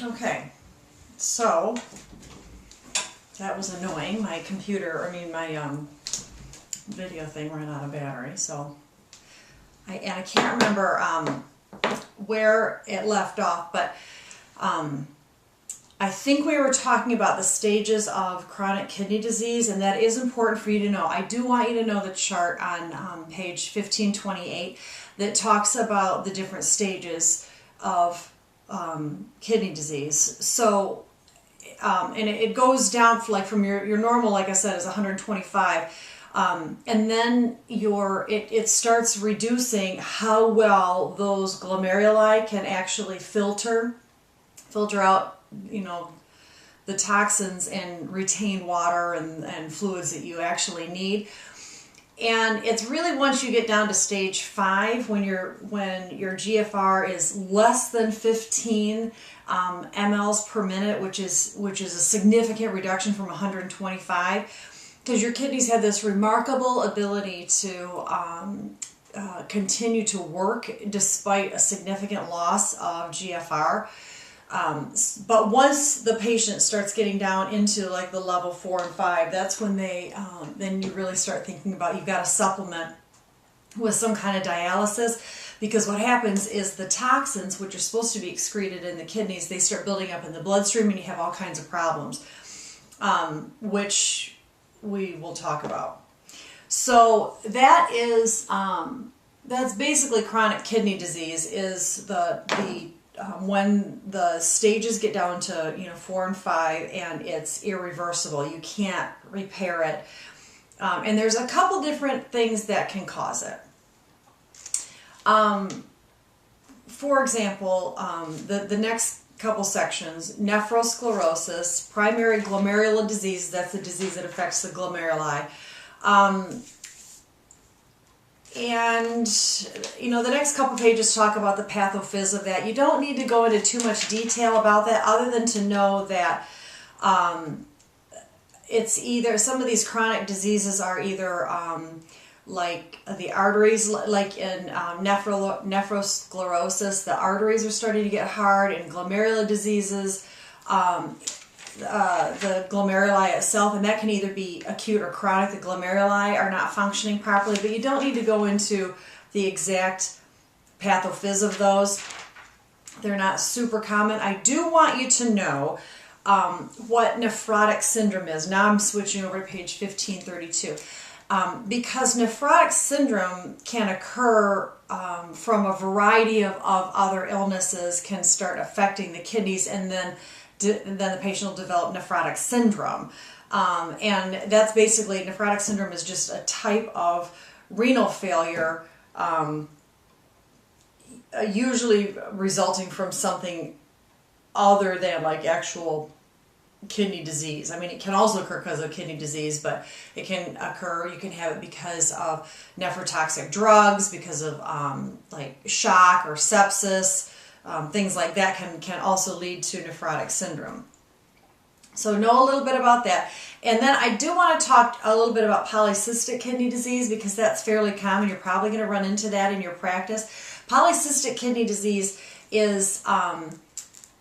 Okay, so that was annoying. My computer, my video thing ran out of battery, so I can't remember where it left off, but I think we were talking about the stages of chronic kidney disease, and that is important for you to know. I do want you to know the chart on page 1528 that talks about the different stages of kidney disease. So, and it goes down from your normal, like I said, is 125. And then it starts reducing how well those glomeruli can actually filter out, the toxins and retain water and fluids that you actually need. And it's really once you get down to stage 5, when your GFR is less than 15 mLs per minute, which is a significant reduction from 125, because your kidneys have this remarkable ability to continue to work despite a significant loss of GFR. But once the patient starts getting down into like the level 4 and 5, that's when then you really start thinking about you've got to supplement with some kind of dialysis, because what happens is the toxins, which are supposed to be excreted in the kidneys, they start building up in the bloodstream and you have all kinds of problems, which we will talk about. So that is, that's basically chronic kidney disease, is when the stages get down to 4 and 5 and it's irreversible. You can't repair it. And there's a couple different things that can cause it. For example, the next couple sections: nephrosclerosis, primary glomerular disease, that's the disease that affects the glomeruli. And, the next couple pages talk about the pathophys of that. You don't need to go into too much detail about that, other than to know that it's either, some of these chronic diseases are either like the arteries, like in nephrosclerosis, the arteries are starting to get hard. In glomerular diseases, the glomeruli itself, and that can either be acute or chronic. The glomeruli are not functioning properly, but you don't need to go into the exact pathophys of those. They're not super common. I do want you to know what nephrotic syndrome is. Now I'm switching over to page 1532. Because nephrotic syndrome can occur from a variety of other illnesses, can start affecting the kidneys, and then the patient will develop nephrotic syndrome. And that's basically, nephrotic syndrome is just a type of renal failure, usually resulting from something other than like actual kidney disease. I mean, it can also occur because of kidney disease, but you can have it because of nephrotoxic drugs, because of like shock or sepsis. Things like that can also lead to nephrotic syndrome. So know a little bit about that. And then I do want to talk a little bit about polycystic kidney disease, because that's fairly common. You're probably going to run into that in your practice. Polycystic kidney disease is,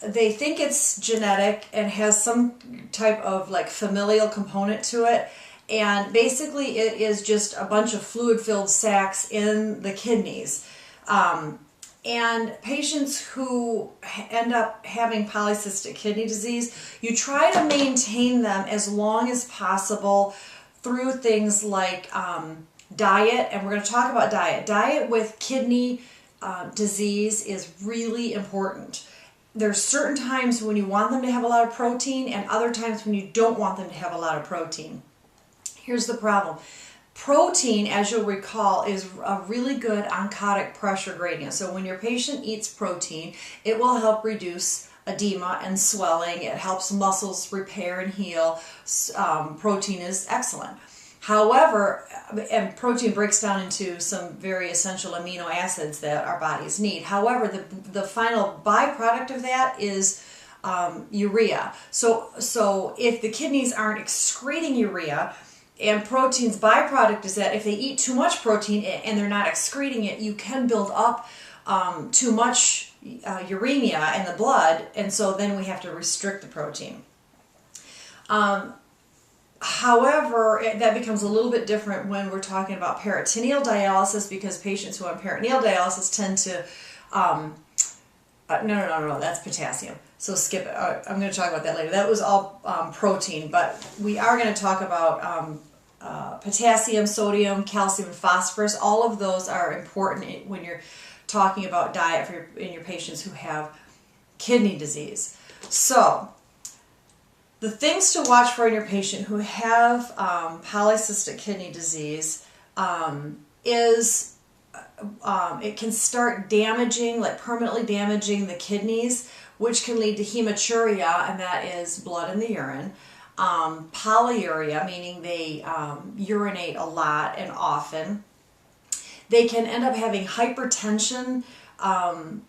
they think it's genetic and has some type of like familial component to it. And basically it is just a bunch of fluid-filled sacs in the kidneys. And patients who end up having polycystic kidney disease, you try to maintain them as long as possible through things like diet, and we're going to talk about diet. Diet with kidney disease is really important. There's certain times when you want them to have a lot of protein, and other times when you don't want them to have a lot of protein. Here's the problem. Protein, as you'll recall, is a really good oncotic pressure gradient. So when your patient eats protein, it will help reduce edema and swelling. It helps muscles repair and heal. Protein is excellent. However, and protein breaks down into some very essential amino acids that our bodies need. However, the final byproduct of that is urea. So if the kidneys aren't excreting urea, and protein's byproduct is that if they eat too much protein and they're not excreting it, you can build up too much uremia in the blood, and so then we have to restrict the protein. However, that becomes a little bit different when we're talking about peritoneal dialysis, because patients who are on peritoneal dialysis tend to, no, that's potassium. So skip it. I'm going to talk about that later. That was all protein, but we are going to talk about potassium, sodium, calcium, and phosphorus. All of those are important when you're talking about diet in your patients who have kidney disease. So the things to watch for in your patient who have polycystic kidney disease is it can start damaging, like permanently damaging the kidneys, which can lead to hematuria, and that is blood in the urine. Polyuria, meaning they urinate a lot and often. They can end up having hypertension.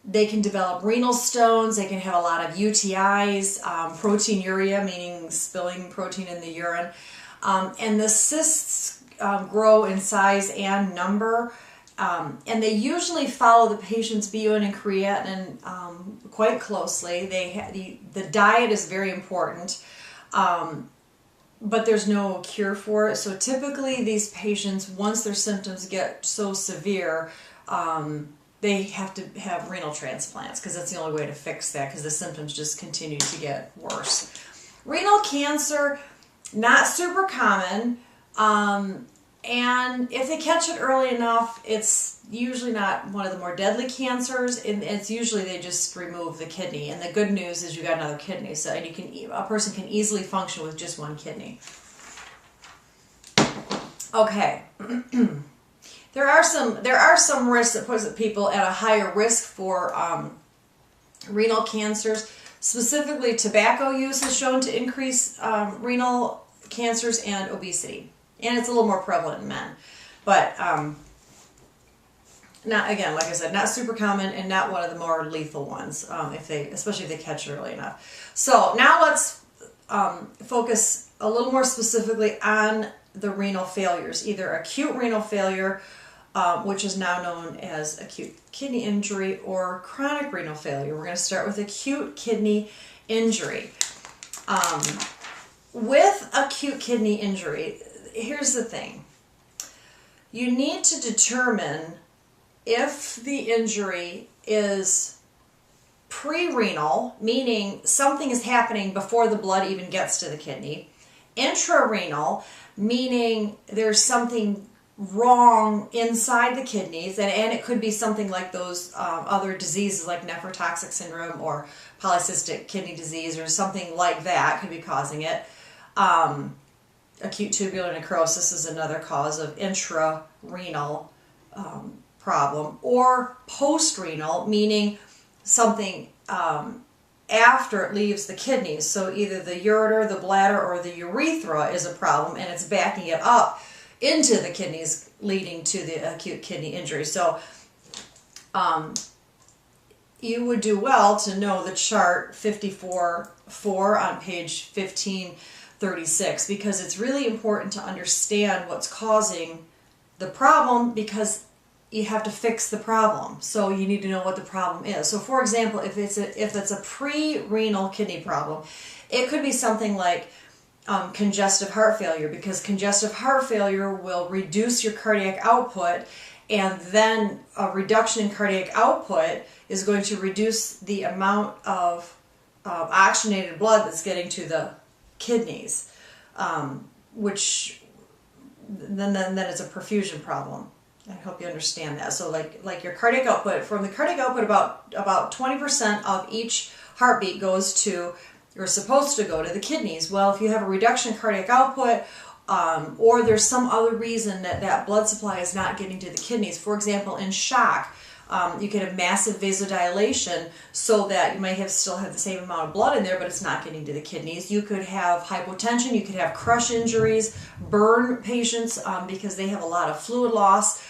They can develop renal stones. They can have a lot of UTIs, proteinuria, meaning spilling protein in the urine. And the cysts grow in size and number. And they usually follow the patient's BUN and creatinine quite closely. The diet is very important, but there's no cure for it. So typically these patients, once their symptoms get so severe, they have to have renal transplants, because that's the only way to fix that, because the symptoms just continue to get worse. Renal cancer, not super common. And if they catch it early enough, it's usually not one of the more deadly cancers, and it's usually they just remove the kidney. And the good news is you got another kidney, so a person can easily function with just one kidney. Okay. There are some risks that put people at a higher risk for renal cancers. Specifically, tobacco use is shown to increase renal cancers and obesity. And it's a little more prevalent in men, but not, again, like I said, not super common and not one of the more lethal ones, especially if they catch it early enough. So now let's focus a little more specifically on the renal failures, either acute renal failure, which is now known as acute kidney injury, or chronic renal failure. We're going to start with acute kidney injury. With acute kidney injury, here's the thing. You need to determine if the injury is pre-renal, meaning something is happening before the blood even gets to the kidney. Intrarenal, meaning there's something wrong inside the kidneys, and it could be something like those other diseases like nephrotoxic syndrome or polycystic kidney disease or something like that could be causing it. Acute tubular necrosis is another cause of intrarenal problem, or postrenal, meaning something after it leaves the kidneys. So either the ureter, the bladder, or the urethra is a problem, and it's backing it up into the kidneys, leading to the acute kidney injury. So you would do well to know the chart 54.4 on page 1536, because it's really important to understand what's causing the problem, because you have to fix the problem. So you need to know what the problem is. So for example, if it's a pre-renal kidney problem, it could be something like congestive heart failure, because congestive heart failure will reduce your cardiac output, and then a reduction in cardiac output is going to reduce the amount of oxygenated blood that's getting to the kidneys, which then it's a perfusion problem. I hope you understand that. So like your cardiac output, from the cardiac output, about 20% of each heartbeat goes to, or supposed to go to, the kidneys. Well, if you have a reduction in cardiac output, or there's some other reason that blood supply is not getting to the kidneys, for example, in shock, you could have massive vasodilation, so that you might still have the same amount of blood in there, but it's not getting to the kidneys. You could have hypotension, you could have crush injuries, burn patients, because they have a lot of fluid loss.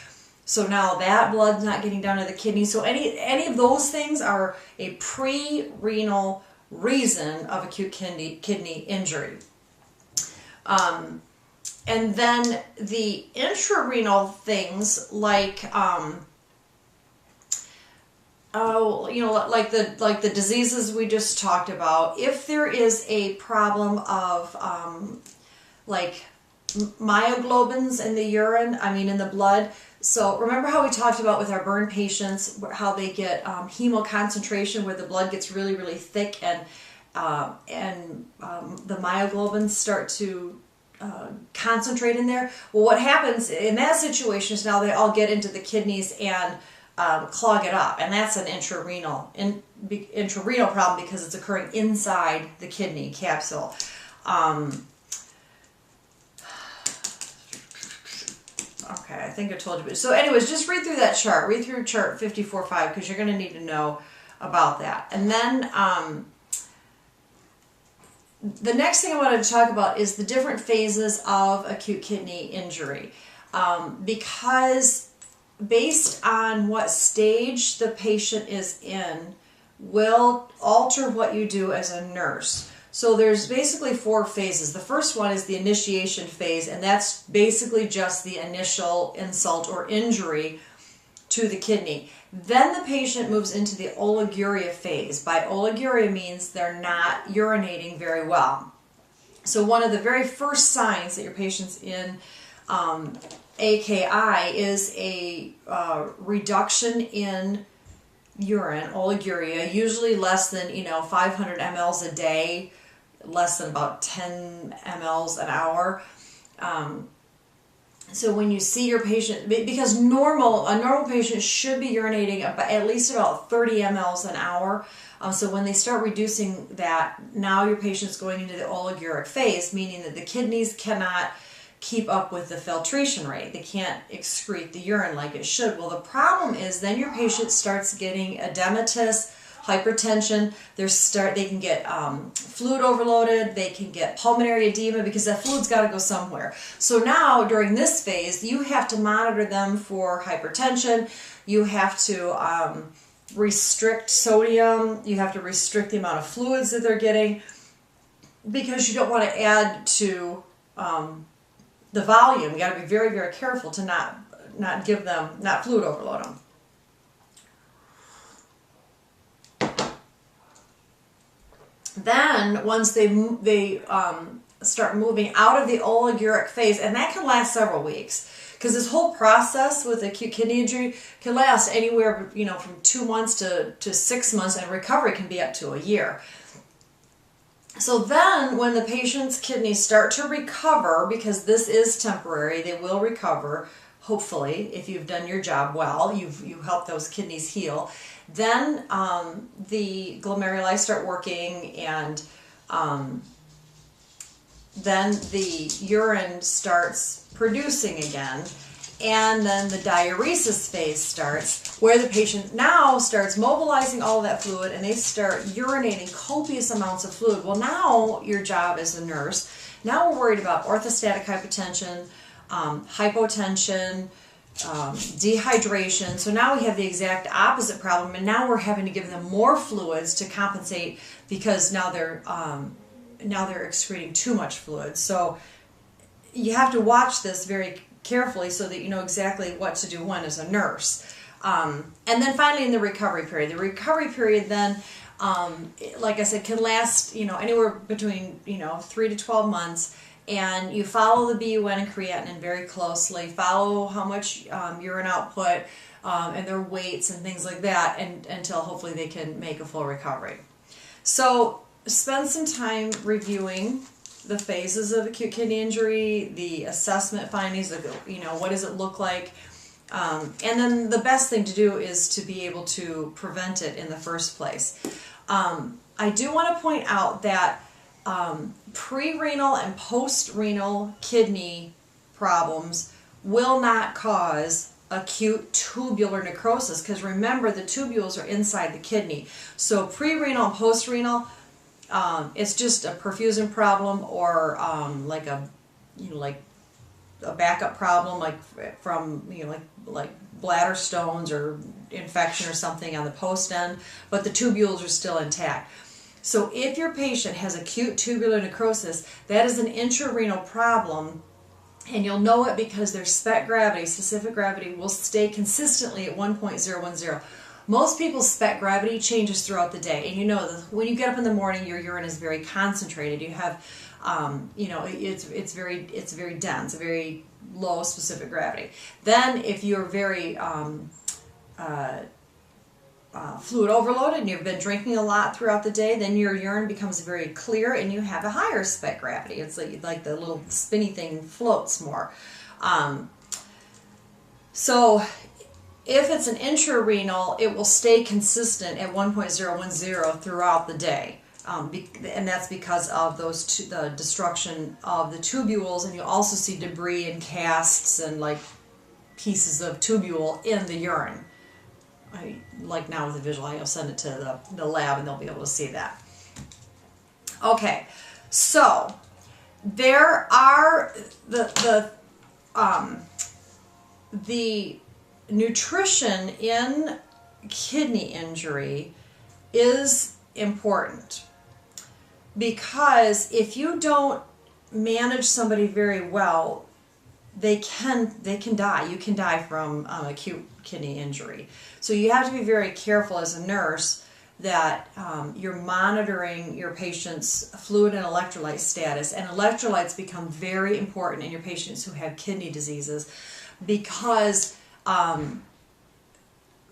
So now that blood's not getting down to the kidneys. So any of those things are a pre-renal reason of acute kidney injury. And then the intrarenal things like oh, like the diseases we just talked about, if there is a problem of like myoglobins in the urine, in the blood. So remember how we talked about with our burn patients, how they get hemoconcentration, where the blood gets really, really thick, and the myoglobins start to concentrate in there. Well, what happens in that situation is now they all get into the kidneys and clog it up, and that's an intrarenal problem because it's occurring inside the kidney capsule. Okay, I think I told you. So anyways, just read through that chart. Read through chart 54.5 because you're going to need to know about that. And then the next thing I wanted to talk about is the different phases of acute kidney injury. Because based on what stage the patient is in will alter what you do as a nurse. So there's basically 4 phases. The first one is the initiation phase, and that's basically just the initial insult or injury to the kidney. Then the patient moves into the oliguria phase. By oliguria means they're not urinating very well. So one of the very first signs that your patient's in AKI is a reduction in urine, oliguria, usually less than 500 mLs a day, less than about 10 mLs an hour. So when you see your patient, because a normal patient should be urinating at least about 30 mLs an hour. So when they start reducing that, now your patient's going into the oliguric phase, meaning that the kidneys cannot keep up with the filtration rate. They can't excrete the urine like it should. Well, the problem is then your patient starts getting edematous, hypertension. They can get fluid overloaded. They can get pulmonary edema because that fluid's got to go somewhere. So now during this phase, you have to monitor them for hypertension. You have to restrict sodium. You have to restrict the amount of fluids that they're getting because you don't want to add to the volume. You got to be very, very careful to not fluid overload them. Then once they start moving out of the oliguric phase, and that can last several weeks, because this whole process with acute kidney injury can last anywhere from 2 months to 6 months, and recovery can be up to a year. So then when the patient's kidneys start to recover, because this is temporary, they will recover, hopefully, if you've done your job well, you've helped those kidneys heal. Then the glomeruli start working, and then the urine starts producing again, and then the diuresis phase starts, where the patient now starts mobilizing all of that fluid, and they start urinating copious amounts of fluid. Well, now your job as a nurse, now we're worried about orthostatic hypotension, hypotension, dehydration. So now we have the exact opposite problem, and now we're having to give them more fluids to compensate because now they're excreting too much fluid. So you have to watch this very carefully so that you know exactly what to do when as a nurse. And then finally in the recovery period. The recovery period then, like I said, can last anywhere between 3 to 12 months. And you follow the BUN and creatinine very closely, follow how much urine output and their weights and things like that, and until hopefully they can make a full recovery. So spend some time reviewing the phases of acute kidney injury, the assessment findings, what does it look like, and then the best thing to do is to be able to prevent it in the first place. I do want to point out that pre-renal and post-renal kidney problems will not cause acute tubular necrosis, because remember, the tubules are inside the kidney. So pre-renal and post-renal, it's just a perfusion problem, or like a backup problem, like from like bladder stones or infection or something on the post end, but the tubules are still intact. So if your patient has acute tubular necrosis, that is an intrarenal problem, and you'll know it because their specific gravity will stay consistently at 1.010. Most people's speck gravity changes throughout the day, and you know that when you get up in the morning, your urine is very concentrated. You have, you know, it's very dense, a very low specific gravity. Then, if you're very fluid overloaded and you've been drinking a lot throughout the day, then your urine becomes very clear and you have a higher speck gravity. It's like the little spinny thing floats more. So if it's an intrarenal, it will stay consistent at 1.010 throughout the day. And that's because of the destruction of the tubules, and you also see debris and casts and like pieces of tubule in the urine. Like now with the visual, I'll send it to the lab and they'll be able to see that. Okay, so there are the nutrition in kidney injury is important, because if you don't manage somebody very well, they can die. You can die from acute kidney injury. So you have to be very careful as a nurse that you're monitoring your patient's fluid and electrolyte status. And electrolytes become very important in your patients who have kidney diseases, because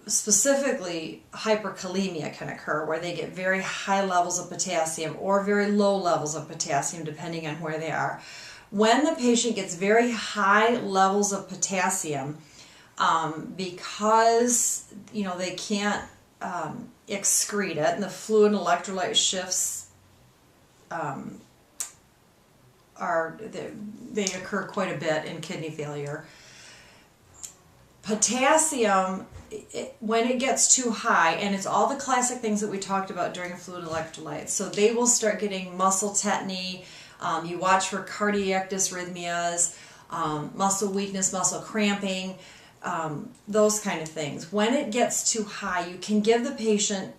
specifically hyperkalemia can occur, where they get very high levels of potassium or very low levels of potassium depending on where they are. When the patient gets very high levels of potassium, because you know they can't excrete it, and the fluid and electrolyte shifts they occur quite a bit in kidney failure. Potassium, when it gets too high, and it's all the classic things that we talked about during fluid electrolytes, so they will start getting muscle tetany. You watch for cardiac dysrhythmias, muscle weakness, muscle cramping, those kind of things. When it gets too high, you can give the patient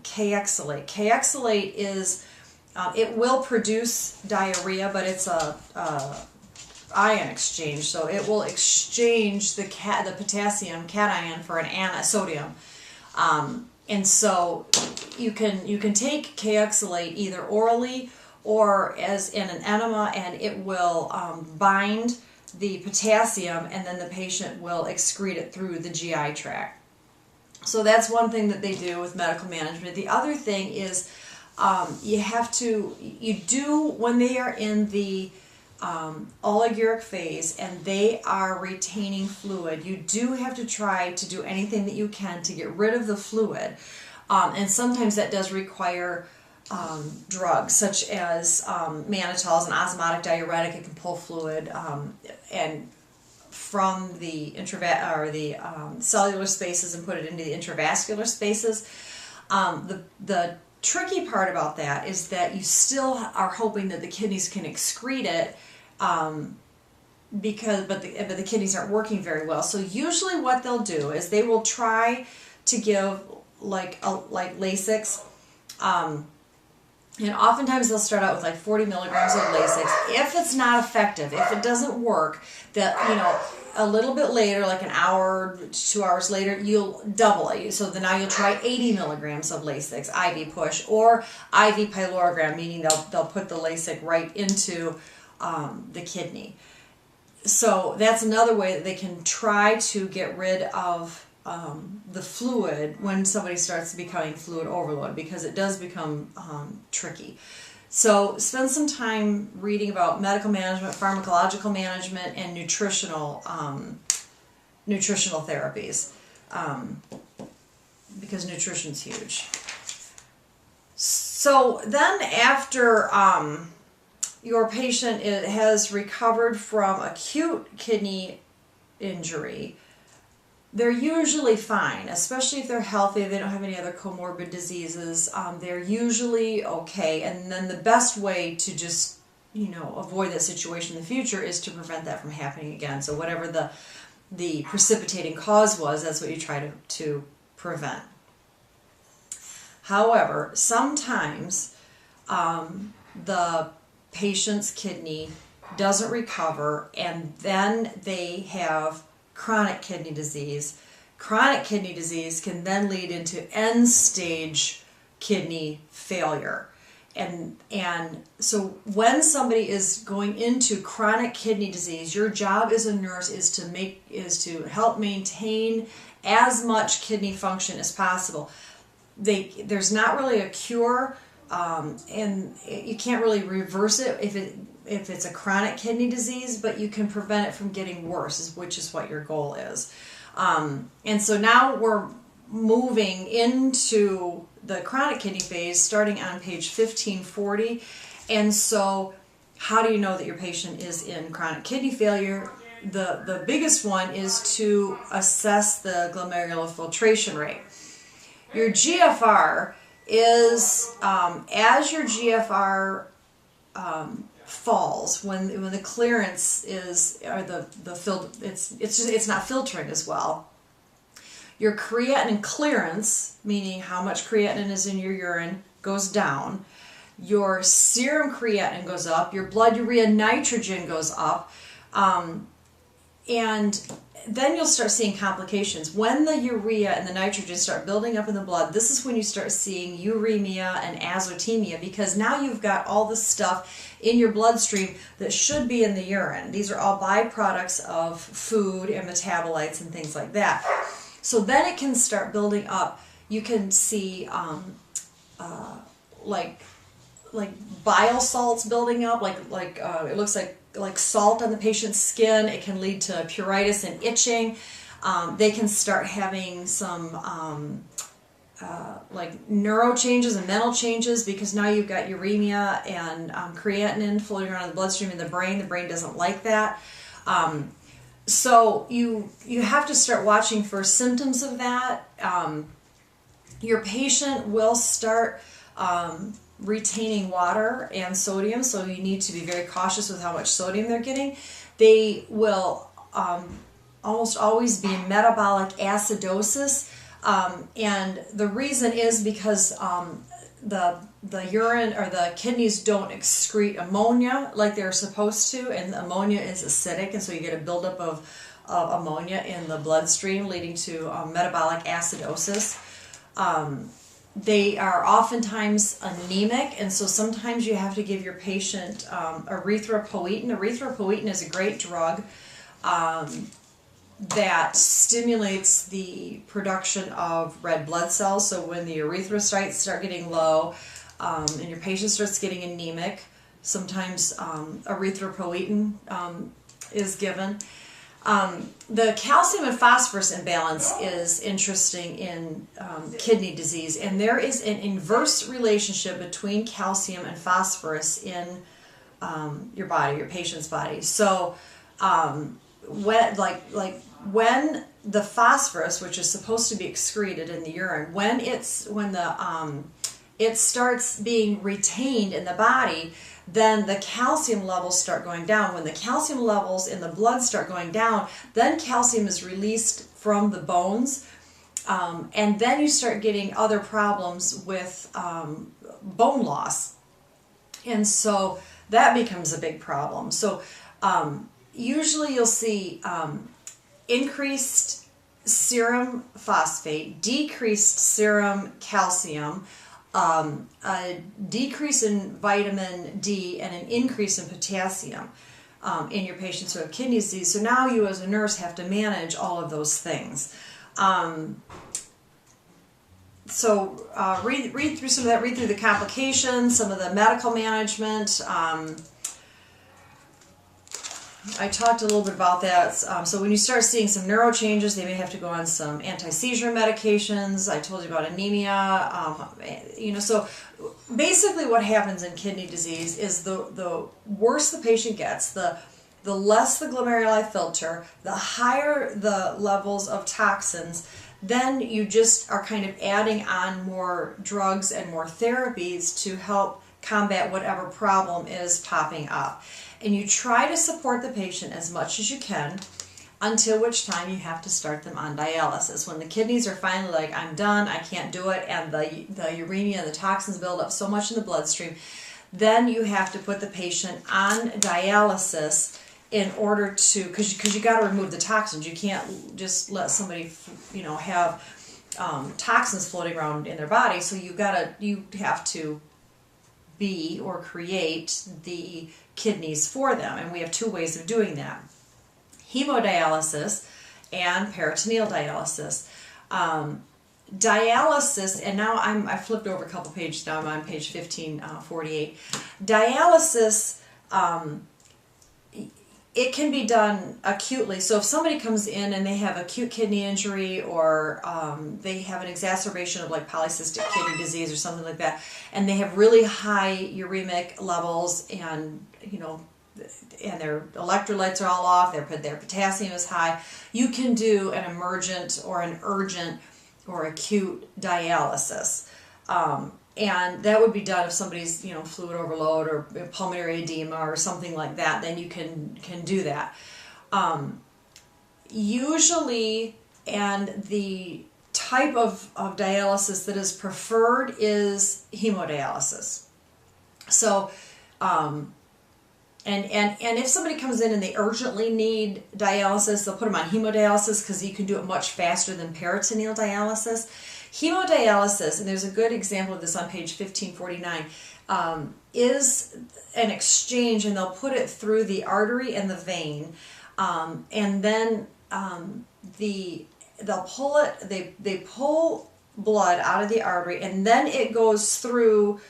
Kayexalate. Kayexalate is, it will produce diarrhea, but it's a ion exchange, so it will exchange the potassium cation for an sodium, and so you can take Kayexalate either orally or as in an enema, and it will bind the potassium, and then the patient will excrete it through the GI tract. So that's one thing that they do with medical management. The other thing is you do when they are in the oliguric phase and they are retaining fluid, you do have to try to do anything that you can to get rid of the fluid, and sometimes that does require drugs such as mannitol is an osmotic diuretic. It can pull fluid and from the cellular spaces and put it into the intravascular spaces. The tricky part about that is that you still are hoping that the kidneys can excrete it, but the kidneys aren't working very well. So usually what they'll do is they will try to give like Lasix. And oftentimes they'll start out with like 40 milligrams of Lasix. If it's not effective, if it doesn't work, a little bit later, like an hour, 2 hours later, you'll double it. So then now you'll try 80 milligrams of Lasix, IV push, or IV pyrolugram, meaning they'll put the Lasix right into the kidney. So that's another way that they can try to get rid of the fluid when somebody starts becoming fluid overload, because it does become tricky. So spend some time reading about medical management, pharmacological management, and nutritional therapies, because nutrition's huge. So then after your patient has recovered from acute kidney injury, they're usually fine, especially if they're healthy, they don't have any other comorbid diseases. They're usually okay. And then the best way to just, avoid that situation in the future is to prevent that from happening again. So whatever the precipitating cause was, that's what you try to prevent. However, sometimes the patient's kidney doesn't recover, and then they have chronic kidney disease. chronic kidney disease can then lead into end-stage kidney failure. And so when somebody is going into chronic kidney disease, your job as a nurse is to help maintain as much kidney function as possible. There's not really a cure, and you can't really reverse it if it's a chronic kidney disease, but you can prevent it from getting worse, which is what your goal is. And so now we're moving into the chronic kidney phase, starting on page 1540. And so how do you know that your patient is in chronic kidney failure? The biggest one is to assess the glomerular filtration rate. Your GFR is, as your GFR falls, when the clearance is, or it's not filtering as well. Your creatinine clearance, meaning how much creatinine is in your urine, goes down. Your serum creatinine goes up. Your blood urea nitrogen goes up. And then you'll start seeing complications. When the urea and the nitrogen start building up in the blood, this is when you start seeing uremia and azotemia, because now you've got all this stuff in your bloodstream that should be in the urine. These are all byproducts of food and metabolites and things like that. So then it can start building up. You can see like bile salts building up, it looks like salt on the patient's skin. It can lead to pruritus and itching. They can start having some like neuro changes and mental changes, because now you've got uremia and creatinine floating around in the bloodstream in the brain. The brain doesn't like that. So you have to start watching for symptoms of that. Your patient will start retaining water and sodium, so you need to be very cautious with how much sodium they're getting. They will almost always be metabolic acidosis, and the reason is because the urine or the kidneys don't excrete ammonia like they're supposed to, and the ammonia is acidic, and so you get a buildup of ammonia in the bloodstream, leading to metabolic acidosis. They are oftentimes anemic, and so sometimes you have to give your patient erythropoietin. Erythropoietin is a great drug that stimulates the production of red blood cells. So when the erythrocytes start getting low and your patient starts getting anemic, sometimes erythropoietin is given. The calcium and phosphorus imbalance is interesting in kidney disease, and there is an inverse relationship between calcium and phosphorus in your body, your patient's body. So when the phosphorus, which is supposed to be excreted in the urine, when it starts being retained in the body, then the calcium levels start going down. When the calcium levels in the blood start going down, then calcium is released from the bones, and then you start getting other problems with bone loss. And so that becomes a big problem. So usually you'll see increased serum phosphate, decreased serum calcium, a decrease in vitamin D, and an increase in potassium in your patients who have kidney disease. So now you as a nurse have to manage all of those things. So read through some of that, read through the complications, some of the medical management. I talked a little bit about that. So when you start seeing some neuro changes, they may have to go on some anti-seizure medications. I told you about anemia. So basically what happens in kidney disease is the worse the patient gets, the less the glomeruli filter, the higher the levels of toxins, then you just are kind of adding on more drugs and more therapies to help combat whatever problem is popping up. And you try to support the patient as much as you can, until which time you have to start them on dialysis. When the kidneys are finally like, I'm done, I can't do it, and the uremia and the toxins build up so much in the bloodstream, then you have to put the patient on dialysis in order to, because you got to remove the toxins. You can't just let somebody, have toxins floating around in their body. So you have to be or create the kidneys for them, and we have two ways of doing that: hemodialysis and peritoneal dialysis. Dialysis, and now I flipped over a couple pages. Now I'm on page 1548. Dialysis. It can be done acutely. So if somebody comes in and they have acute kidney injury, or they have an exacerbation of like polycystic kidney disease or something like that, and they have really high uremic levels, and and their electrolytes are all off, their potassium is high, you can do an emergent or an urgent or acute dialysis. And that would be done if somebody's, fluid overload or pulmonary edema or something like that. Then you can do that. Usually, and the type of dialysis that is preferred is hemodialysis. So, and if somebody comes in and they urgently need dialysis, they'll put them on hemodialysis because you can do it much faster than peritoneal dialysis. Hemodialysis, and there's a good example of this on page 1549, is an exchange, and they'll put it through the artery and the vein, and then they'll pull it. They pull blood out of the artery, and then it goes through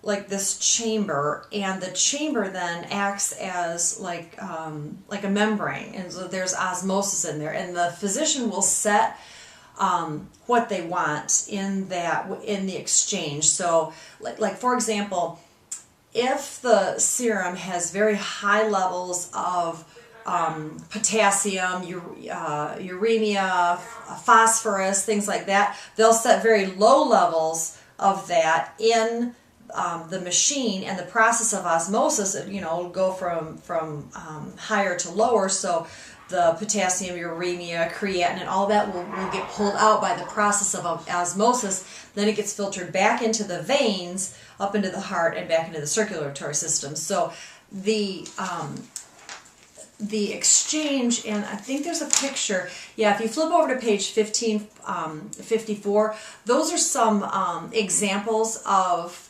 like this chamber, and the chamber then acts as like a membrane, and so there's osmosis in there, and the physician will set what they want in the exchange. So like for example, if the serum has very high levels of potassium, uremia, phosphorus, things like that, they'll set very low levels of that in the machine, and the process of osmosis, will go from higher to lower. So the potassium, uremia, creatinine, all that will get pulled out by the process of osmosis. Then it gets filtered back into the veins, up into the heart, and back into the circulatory system. So the exchange, and I think there's a picture. Yeah, if you flip over to page 1554, those are some examples of,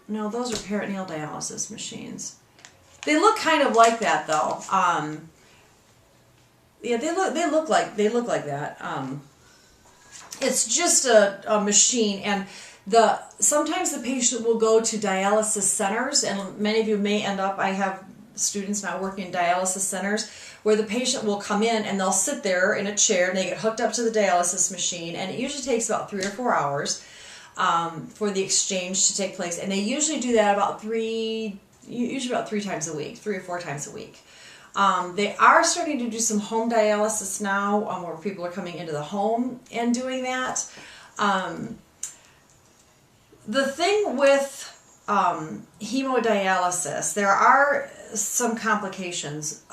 no, those are peritoneal dialysis machines. They look kind of like that though. Yeah, they look like that. It's just a machine, and sometimes the patient will go to dialysis centers, and many of you may end up. I have students now working in dialysis centers where the patient will come in and they'll sit there in a chair and they get hooked up to the dialysis machine, and it usually takes about 3 or 4 hours for the exchange to take place, and they usually do that about 3 times a week, 3 or 4 times a week. They are starting to do some home dialysis now, where people are coming into the home and doing that. The thing with hemodialysis, there are some complications.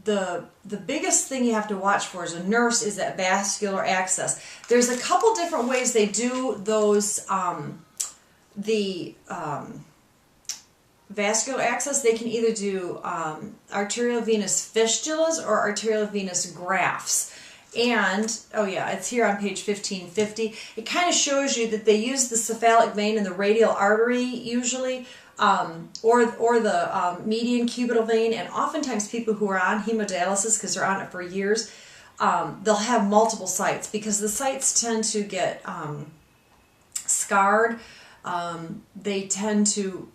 The biggest thing you have to watch for as a nurse is that vascular access. There's a couple different ways they do those, vascular access. They can either do arteriovenous fistulas or arteriovenous grafts. And, oh yeah, it's here on page 1550. It kind of shows you that they use the cephalic vein and the radial artery usually, or the median cubital vein. And oftentimes people who are on hemodialysis, because they're on it for years, they'll have multiple sites because the sites tend to get scarred. They tend to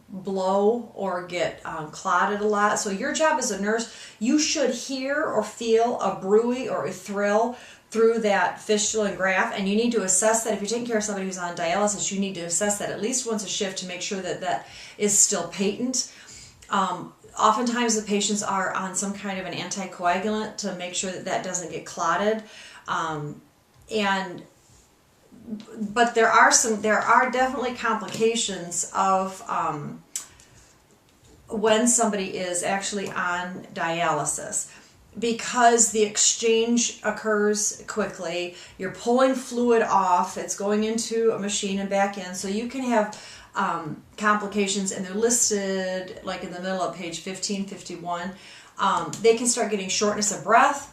blow or get clotted a lot. So your job as a nurse, you should hear or feel a bruit or a thrill through that fistula and graft, and you need to assess that. If you're taking care of somebody who's on dialysis, you need to assess that at least once a shift to make sure that that is still patent. Oftentimes the patients are on some kind of an anticoagulant to make sure that that doesn't get clotted. But there are definitely complications of when somebody is actually on dialysis, because the exchange occurs quickly. You're pulling fluid off, it's going into a machine and back in, so you can have complications, and they're listed like in the middle of page 1551. They can start getting shortness of breath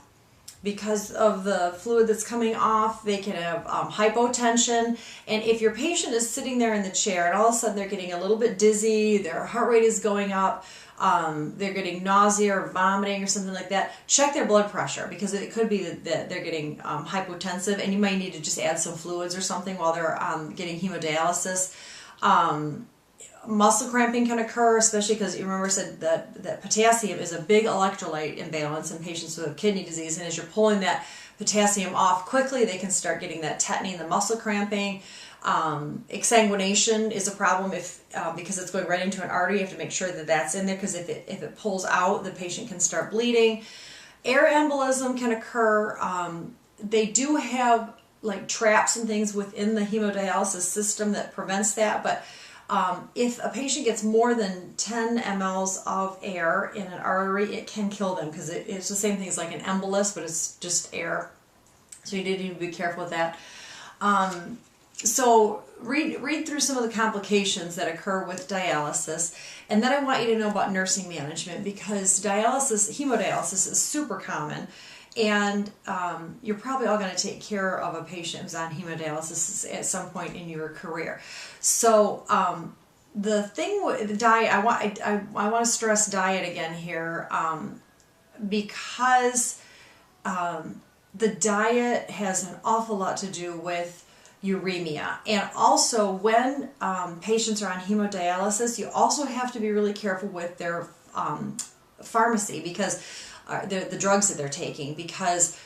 because of the fluid that's coming off. They can have hypotension, and if your patient is sitting there in the chair and all of a sudden they're getting a little bit dizzy, their heart rate is going up, they're getting nausea or vomiting or something like that, check their blood pressure, because it could be that they're getting hypotensive, and you might need to just add some fluids or something while they're getting hemodialysis. Muscle cramping can occur, especially because you remember I said that potassium is a big electrolyte imbalance in patients who have kidney disease, and as you're pulling that potassium off quickly, they can start getting that tetany and the muscle cramping. Exsanguination is a problem if because it's going right into an artery. You have to make sure that that's in there, because if it pulls out, the patient can start bleeding. Air embolism can occur. They do have like traps and things within the hemodialysis system that prevents that, but if a patient gets more than 10 mLs of air in an artery, it can kill them, because it's the same thing as like an embolus, but it's just air. So you need to be careful with that. So read through some of the complications that occur with dialysis, and then I want you to know about nursing management, because hemodialysis is super common, and you're probably all going to take care of a patient who's on hemodialysis at some point in your career. So the thing with the diet, I want to stress diet again here, because the diet has an awful lot to do with uremia. And also when patients are on hemodialysis, you also have to be really careful with their pharmacy, because the drugs that they're taking, because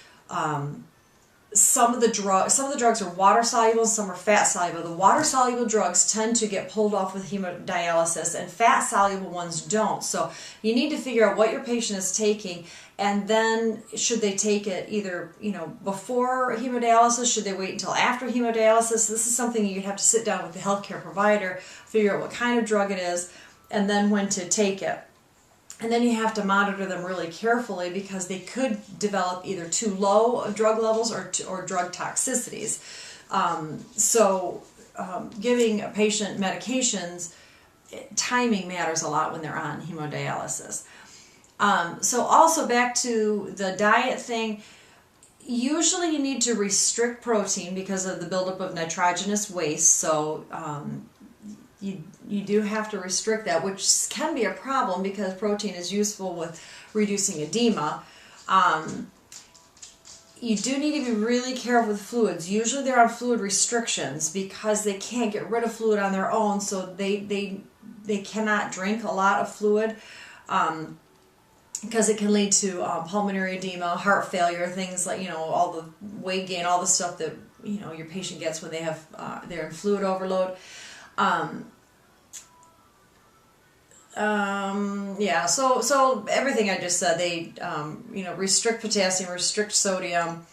some of the drugs are water soluble and some are fat soluble. The water soluble drugs tend to get pulled off with hemodialysis, and fat soluble ones don't. So you need to figure out what your patient is taking, and then should they take it either before hemodialysis, should they wait until after hemodialysis? This is something you'd have to sit down with the healthcare provider, figure out what kind of drug it is, and then when to take it. And then you have to monitor them really carefully, because they could develop either too low of drug levels or drug toxicities. Giving a patient medications, timing matters a lot when they're on hemodialysis. So also back to the diet thing, usually you need to restrict protein because of the buildup of nitrogenous waste. So you do have to restrict that, which can be a problem because protein is useful with reducing edema. You do need to be really careful with fluids. Usually they're on fluid restrictions because they can't get rid of fluid on their own, so they cannot drink a lot of fluid, because it can lead to pulmonary edema, heart failure, things like all the weight gain, all the stuff that your patient gets when they're in fluid overload. So everything I just said, they restrict potassium, restrict sodium,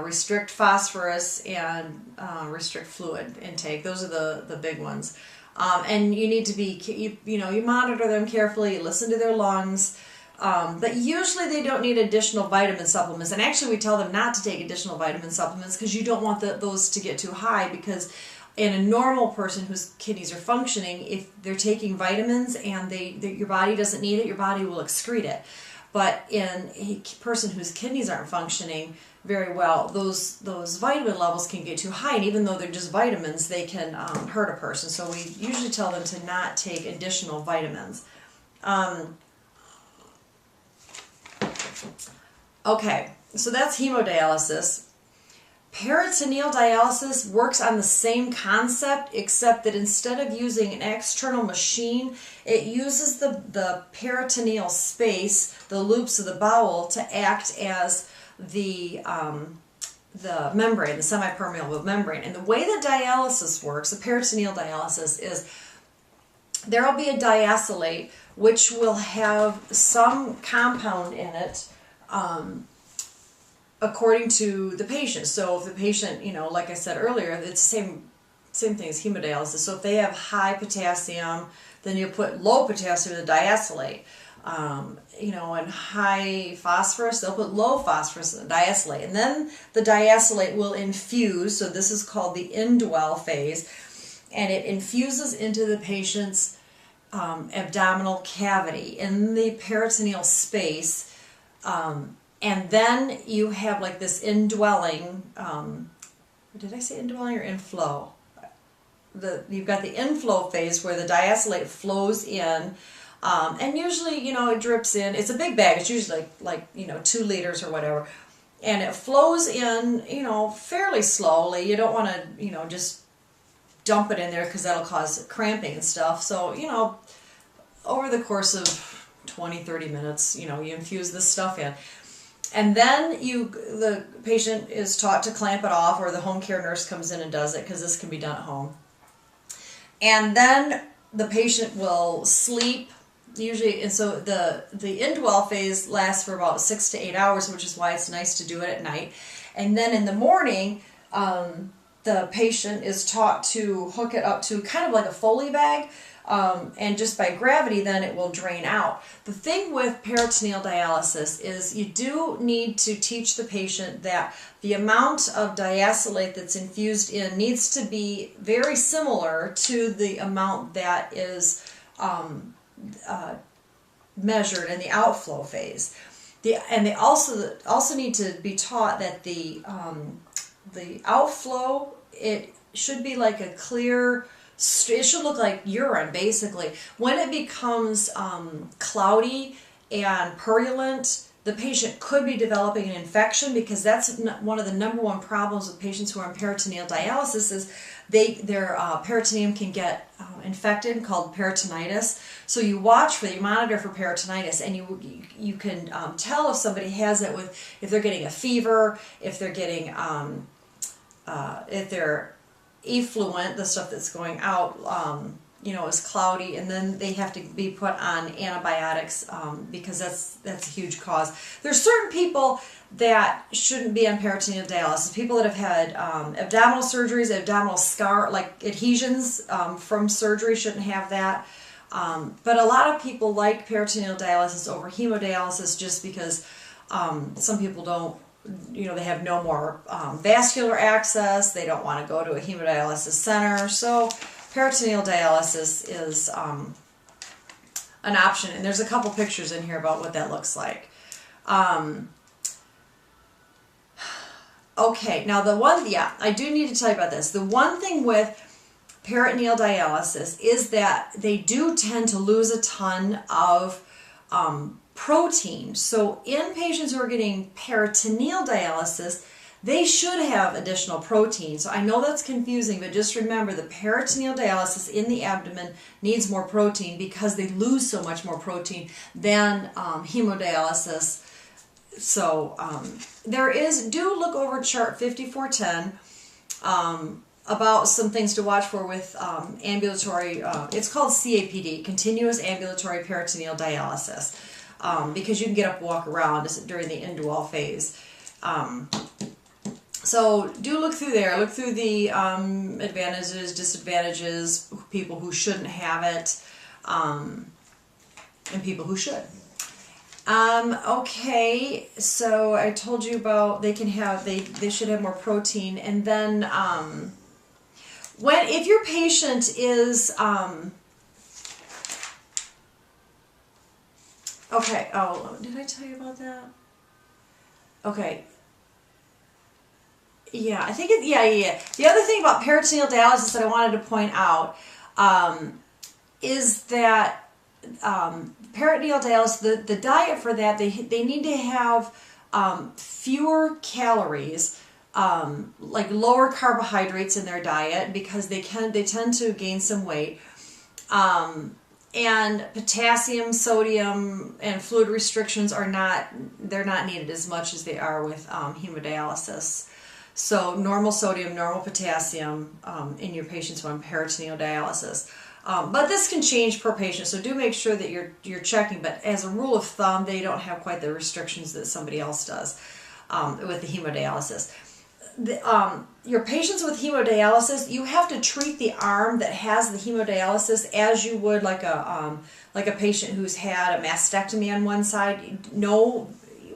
restrict phosphorus, and restrict fluid intake. Those are the big ones. And you need to be, you monitor them carefully, listen to their lungs. But usually they don't need additional vitamin supplements. And actually we tell them not to take additional vitamin supplements, because you don't want those to get too high, because in a normal person whose kidneys are functioning, if they're taking vitamins and your body doesn't need it, your body will excrete it. But in a person whose kidneys aren't functioning very well, those vitamin levels can get too high, and even though they're just vitamins, they can hurt a person. So we usually tell them to not take additional vitamins. Okay, so that's hemodialysis. Peritoneal dialysis works on the same concept, except that instead of using an external machine, it uses the peritoneal space, the loops of the bowel, to act as the membrane, the semipermeable membrane. And the way that dialysis works, the peritoneal dialysis, is there will be a diacylate which will have some compound in it, according to the patient. So if the patient, like I said earlier, it's the same thing as hemodialysis. So if they have high potassium, then you put low potassium in the diacylate. And high phosphorus, they'll put low phosphorus in the diacylate. And then the diacylate will infuse, so this is called the indwell phase. and it infuses into the patient's abdominal cavity in the peritoneal space, and then you have like this indwelling, did I say indwelling or inflow? You've got the inflow phase where the diacylate flows in, and usually, it drips in. It's a big bag. It's usually like 2 liters or whatever. And it flows in, fairly slowly. You don't want to, just dump it in there because that'll cause cramping and stuff. So, over the course of 20, 30 minutes, you infuse this stuff in. And then the patient is taught to clamp it off, or the home care nurse comes in and does it, because this can be done at home. And then the patient will sleep, usually, and so the indwell phase lasts for about 6 to 8 hours, which is why it's nice to do it at night. And then in the morning, the patient is taught to hook it up to kind of like a Foley bag, and just by gravity then it will drain out. The thing with peritoneal dialysis is you do need to teach the patient that the amount of diacylate that's infused in needs to be very similar to the amount that is measured in the outflow phase. And they also need to be taught that the outflow, it should be like a clear, it should look like urine basically. When it becomes cloudy and purulent, the patient could be developing an infection, because that's one of the number one problems with patients who are on peritoneal dialysis is their peritoneum can get infected, called peritonitis. So you monitor for peritonitis, and you can tell if somebody has it if they're getting a fever, if they're getting if they're effluent, the stuff that's going out, is cloudy, and then they have to be put on antibiotics, because that's a huge cause. There's certain people that shouldn't be on peritoneal dialysis. People that have had abdominal surgeries, abdominal scar, like adhesions from surgery, shouldn't have that. But a lot of people like peritoneal dialysis over hemodialysis, just because some people don't, they have no more vascular access. They don't want to go to a hemodialysis center. So peritoneal dialysis is an option. And there's a couple pictures in here about what that looks like. Okay, now I do need to tell you about this. The one thing with peritoneal dialysis is that they do tend to lose a ton of protein. So in patients who are getting peritoneal dialysis, they should have additional protein. So I know that's confusing, but just remember the peritoneal dialysis in the abdomen needs more protein because they lose so much more protein than hemodialysis. So do look over chart 5410 about some things to watch for with ambulatory, it's called CAPD, continuous ambulatory peritoneal dialysis. Because you can get up, walk around during the indwell phase. So do look through there. Look through the advantages, disadvantages, people who shouldn't have it, and people who should. Okay, so I told you about they should have more protein, and then if your patient is okay, did I tell you about that? Okay. Yeah, I think yeah. The other thing about peritoneal dialysis that I wanted to point out is that peritoneal dialysis, the diet for that, they need to have fewer calories, like lower carbohydrates in their diet, because they tend to gain some weight. And potassium, sodium, and fluid restrictions they're not needed as much as they are with hemodialysis. So normal sodium, normal potassium in your patients who are on peritoneal dialysis. But this can change per patient, so do make sure that you're checking. But as a rule of thumb, they don't have quite the restrictions that somebody else does with the hemodialysis. Your patients with hemodialysis, you have to treat the arm that has the hemodialysis as you would like a patient who's had a mastectomy on one side. No,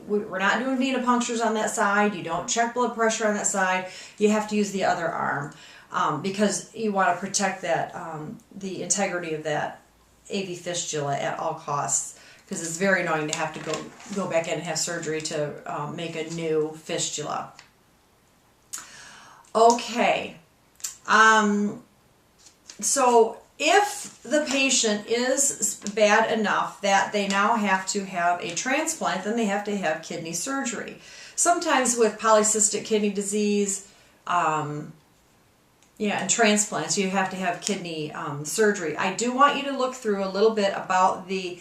we're not doing venipunctures on that side. You don't check blood pressure on that side. You have to use the other arm. because you want to protect that the integrity of that AV fistula at all costs, because it's very annoying to have to go back in and have surgery to make a new fistula. Okay, so if the patient is bad enough that they now have to have a transplant, then they have to have kidney surgery. Sometimes with polycystic kidney disease, and transplants, you have to have kidney surgery. I do want you to look through a little bit about the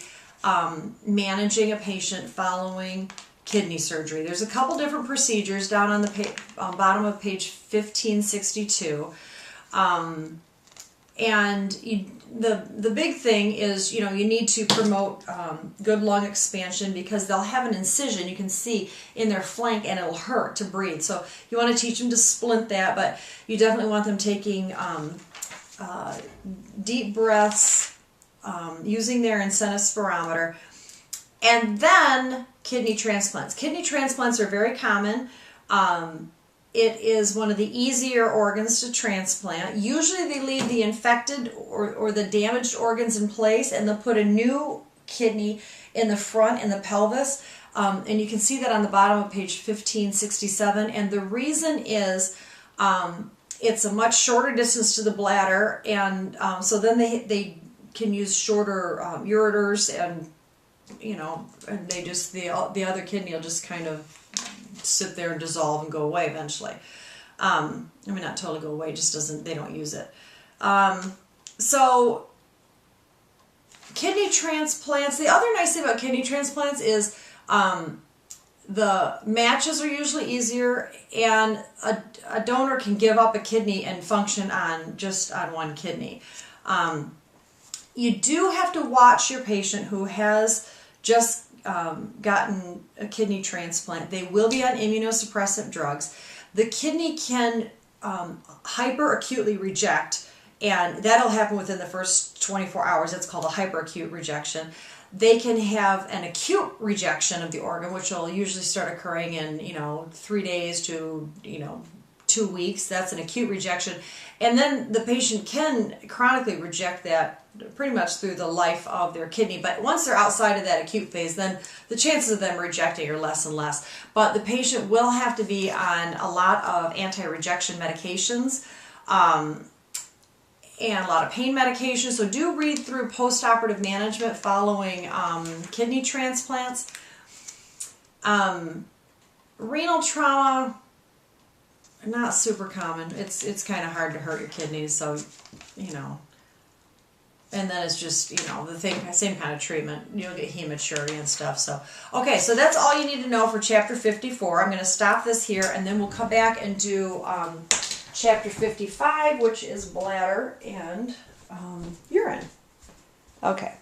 managing a patient following kidney surgery. There's a couple different procedures down on the bottom of page 1562. The big thing is, you need to promote good lung expansion, because they'll have an incision you can see in their flank and it'll hurt to breathe. So you want to teach them to splint that, but you definitely want them taking deep breaths, using their incentive spirometer, and then kidney transplants. Kidney transplants are very common. It is one of the easier organs to transplant. Usually they leave the infected or the damaged organs in place, and they'll put a new kidney in the front, in the pelvis. And you can see that on the bottom of page 1567. And the reason is it's a much shorter distance to the bladder, and so then they can use shorter ureters, and and they just the other kidney will just kind of sit there and dissolve and go away eventually. Not totally go away, just they don't use it. So kidney transplants, the other nice thing about kidney transplants is the matches are usually easier, and a donor can give up a kidney and function on one kidney. You do have to watch your patient who has just gotten a kidney transplant. They will be on immunosuppressant drugs. The kidney can hyperacutely reject, and that'll happen within the first 24 hours. That's called a hyperacute rejection. They can have an acute rejection of the organ, which will usually start occurring in 3 days to 2 weeks. That's an acute rejection, and then the patient can chronically reject that pretty much through the life of their kidney. But once they're outside of that acute phase, then the chances of them rejecting are less and less. But the patient will have to be on a lot of anti-rejection medications and a lot of pain medication. So do read through post-operative management following kidney transplants. Renal trauma, not super common. It's kind of hard to hurt your kidneys, so and then it's just the same kind of treatment. You'll get hematuria and stuff. So okay, so that's all you need to know for chapter 54. I'm going to stop this here, and then we'll come back and do chapter 55, which is bladder and urine. Okay.